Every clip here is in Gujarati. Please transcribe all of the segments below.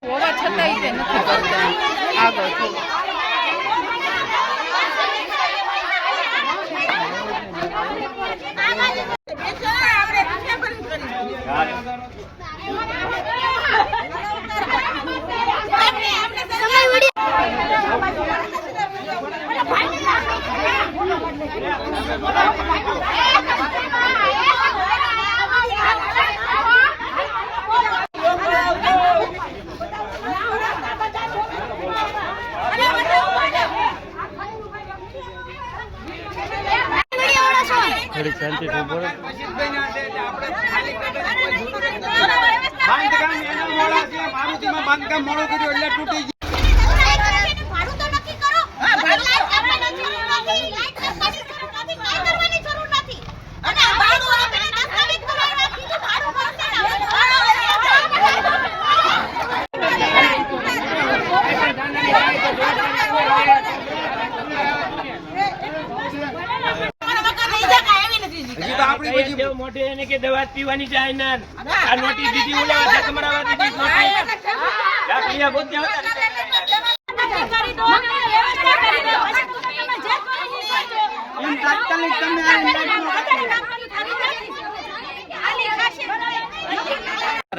હોવા છતાંય તે નથી કરતા આગળ થોડું. બાંધકામ મોડું કર્યું એટલે તૂટી ગયું. મોટી એને કે દવા પીવાની છે આ નોટિસ દીધી ઓલા જકમરાવા દીધી નોટિસ કાપિયા બોલ જાવ એમ તાત્કાલિક તમે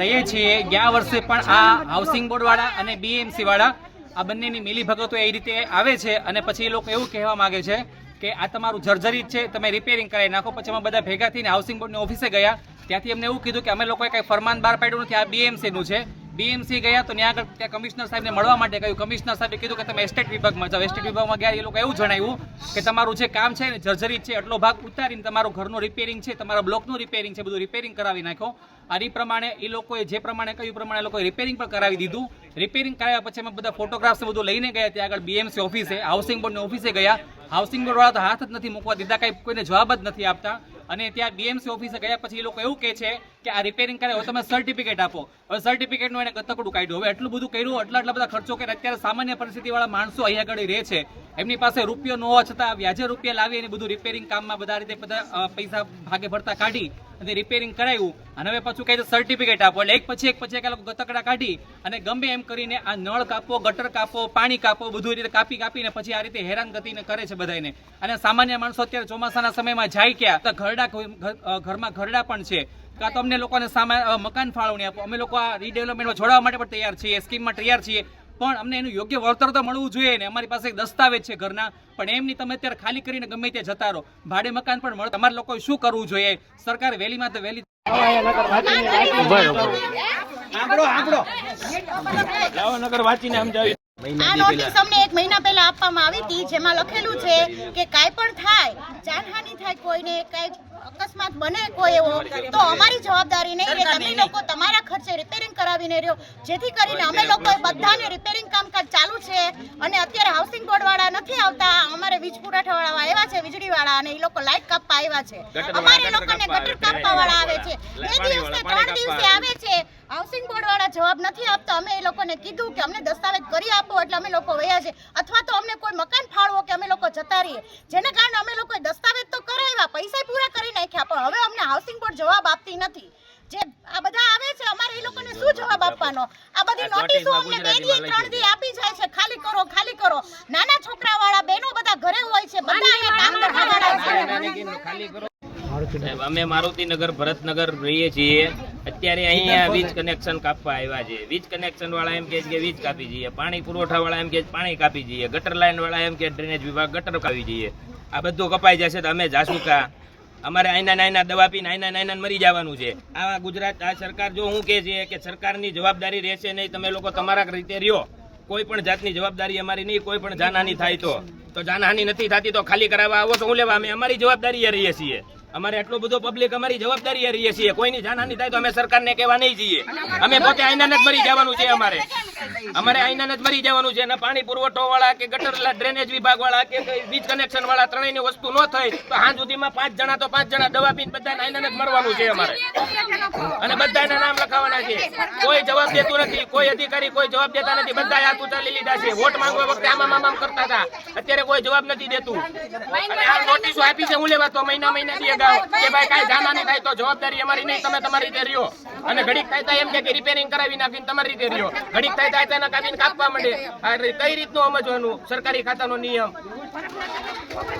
રહીએ છીએ ગયા વર્ષે પણ આ હાઉસિંગ બોર્ડ વાળા અને બીએમસી વાળા આ બંનેની મિલીભગતો એ રીતે આવે છે અને પછી એ લોકો એવું કહેવા માંગે છે કે આ તમારું જર્જરિત છે, તમે રિપેરિંગ કરાવી નાખો. પછી અમે બધા ભેગા થઈને હાઉસિંગ બોર્ડની ઓફિસે ગયા. ત્યાંથી અમને એવું કીધું કે અમે લોકોએ કંઈ ફરમાન બહાર પાડ્યું નથી, આ બીએમસીનું છે. બીએમસી ગયા તો ત્યાં આગળ ત્યાં કમિશનર સાહેબને મળવા માટે કહ્યું. કમિશનર સાહેબે કીધું કે તમે એસ્ટેટ વિભાગમાં જાઓ. એસ્ટેટ વિભાગમાં ગયા એ લોકો એવું જણાવ્યું કે તમારું જે કામ છે ને જર્જરિત છે, એટલો ભાગ ઉતારીને તમારું ઘરનું રિપેરિંગ છે, તમારા બ્લોકનું રિપેરિંગ છે, બધું રિપેરિંગ કરાવી નાખો. આ પ્રમાણે એ લોકોએ જે પ્રમાણે કહ્યું પ્રમાણે લોકોએ રિપેરિંગ પણ કરાવી દીધું. રિપેરિંગ કરાવ્યા પછી અમે બધા ફોટોગ્રાફ્સ બધું લઈને ગયા ત્યાં આગળ બીએમસી ઓફિસે, હાઉસિંગ બોર્ડની ઓફિસે ગયા. હાઉસિંગ બોર્ડ વાળા તો હાથ જ નથી મૂકવા દીધા, કંઈ કોઈને જવાબ જ નથી આપતા. અને ત્યાં બીએમસી ઓફિસે ગયા પછી એ લોકો એવું કહે છે કે આ રિપેરિંગ કરે હવે તમે સર્ટિફિકેટ આપો. હવે સર્ટિફિકેટનું એને ગતકડું કાઢ્યું. હવે એટલું બધું કર્યું, એટલા બધા ખર્ચો કર્યા. અત્યારે સામાન્ય પરિસ્થિતિવાળા માણસો અહીંયા આગળ રહે છે, એમની પાસે રૂપિયો ન હોવા છતાં વ્યાજે રૂપિયા લાવી અને બધું રિપેરિંગ કામમાં બધા રીતે બધા પૈસા ભાગે ભરતા કાઢી અને રિપેરિંગ કરાવ્યું. અને હવે પાછું કહે છે સર્ટિફિકેટ આપો. એટલે એક પછી એક લોકો ગતકડા કાઢી અને ગમે એમ કરીને આ નળ કાપો, ગટર કાપો, પાણી કાપો, બધું રીતે કાપીને પછી આ રીતે હેરાનગતિને કરે છે બધાને. અને સામાન્ય માણસો અત્યારે ચોમાસાના સમયમાં જાય ક્યાં તો ઘરમાં ઘરડા પણ છે. કાં તો અમને લોકોને મકાન ફાળવણી આપો. અમે લોકો આ રીડેવલપમેન્ટમાં જોડાવા માટે પણ તૈયાર છીએ, સ્કીમમાં તૈયાર છીએ, પણ અમને એનું યોગ્ય વળતર તો મળવું જોઈએ ને. અમારી પાસે દસ્તાવેજ છે ઘરના, પણ એમની તમે અત્યારે ખાલી કરીને ગમે ત્યાં જતા રહો. ભાડે મકાન પણ મળે. તમારે લોકોએ શું કરવું જોઈએ? સરકાર વહેલીમાં તો વહેલી નગર વાંચીને સમજાવી. આ નોટિસ અમને 1 મહિના પહેલા આપવામાં આવી હતી, જેમાં લખેલું છે કે કાંઈ પણ થાય, જાનહાનિ થાય, કોઈને કાંઈ અકસ્માત બને કોઈ એવો, તો અમારી જવાબદારી નહીં રહે. તમે લોકો તમારા ખર્ચે રિપેરિંગ કરાવીને રહ્યો, જેથી કરીને અમે લોકોએ બધાને રિપેરિંગ કામકાજ ચાલુ છે. અને અત્યારે હાઉસિંગ બોર્ડ વાળા નથી આવતા, અમારે વીજ પુરવઠા વાળા આવ્યા છે, વીજળી વાળા, અને એ લોકો લાઇટ કાપવા આવ્યા છે. અમારે લોકોને ગટર કાપવા વાળા આવે છે. 2 દિવસે 3 દિવસે આવે છે. હાઉસિંગ બોર્ડ વાળા જવાબ નથી આપતા. અમે એ લોકોને કીધું કે અમને દસ્તાવેજ કરી આપો, એટલે અમે લોકો વયા છે, અથવા તો અમને કોઈ મકાન ફાળવો કે અમે લોકો જતા રહીએ. જેના કારણે અમે લોકોએ દસ્તાવેજ તો કરાવ્યા, પૈસા પૂરા કરી નાખ્યા, પણ હવે અમને હાઉસિંગ બોર્ડ જવાબ આપતી નથી. જે આ બધા આવે છે, અમારે એ લોકોને શું જવાબ આપવાનો? આ બધી નોટિસો અમને 2 દી 3 દી આપી જાય છે, ખાલી કરો, ખાલી કરો. નાના છોકરા વાળા બહેનો બધા ઘરે હોય છે, બધા અહીંયા કામ કરવા વાળા છે. અમે મારુતિનગર ભરતનગર રહીએ છીએ. અત્યારે અહીંયા વીજ કનેક્શન કાપવા આવ્યા છે. વીજ કનેક્શન વાળા એમ કે વીજ કાપી જઈએ, પાણી પુરવઠા વાળા એમ કે પાણી કાપી જઈએ, ગટર લાઈન વાળા એમ કે ડ્રેનેજ વિભાગ ગટર કાપી જઈએ. આ બધું કપાઈ જશે તો અમે જાશું કા? અમારે આઈના દવા પીને આઈના મરી જવાનું છે. આ ગુજરાત આ સરકાર જો હું કહે છે કે સરકારની જવાબદારી રહેશે નહીં, તમે લોકો તમારા રીતે રહ્યો, કોઈ પણ જાતની જવાબદારી અમારી નહીં. કોઈ પણ જાનહાની થાય તો જાનહાની નથી થતી તો ખાલી કરાવવા આવો તો હું લેવા? અમે અમારી જવાબદારી રહીએ છીએ. અમારે એટલું બધું પબ્લિક અમારી જવાબદારી રહીએ છીએ. કોઈની જાનહાની થાય તો અમે સરકારને કહેવા નહીં જઈએ. અમે પોતે આઈના જ મરી જવાનું છે. અમારે આઈના જ મરી જવાનું છે. અને પાણી પુરવઠો વાળા કે ગટર ડ્રેનેજ વિભાગ વાળા કે વીજ કનેક્શન વાળા ત્રણેયની વસ્તુ ન થઈ તો હાં સુધીમાં 5 જણા તો 5 જણા દવા પીને બધા આઈના જ મરવાનું છે અમારે. અને બધાના નામ લખાવાના છે. કોઈ જવાબ દેતું નથી, કોઈ અધિકારી કોઈ જવાબ દેતા નથી. બધા હાથ ઉચાલી લીધા છે. વોટ માંગવા વખતે આમ કરતા હતા, અત્યારે કોઈ જવાબ નથી દેતું. અને આ નોટિસો આપી છે હું લેવા તો મહિના થી મંગાવો કે ભાઈ કાંઈ જાનહાની થાય તો જવાબદારી અમારી નહીં, તમે તમારી રીતે રહ્યો. અને ઘડીક થાય એમ કે રિપેરિંગ કરાવી નાખીને તમારી રીતે રહ્યો. ઘડીક થાય તેના કાપીને કાપવા માંડે. આ કઈ રીતનું સમજવાનું સરકારી ખાતાનો નિયમ?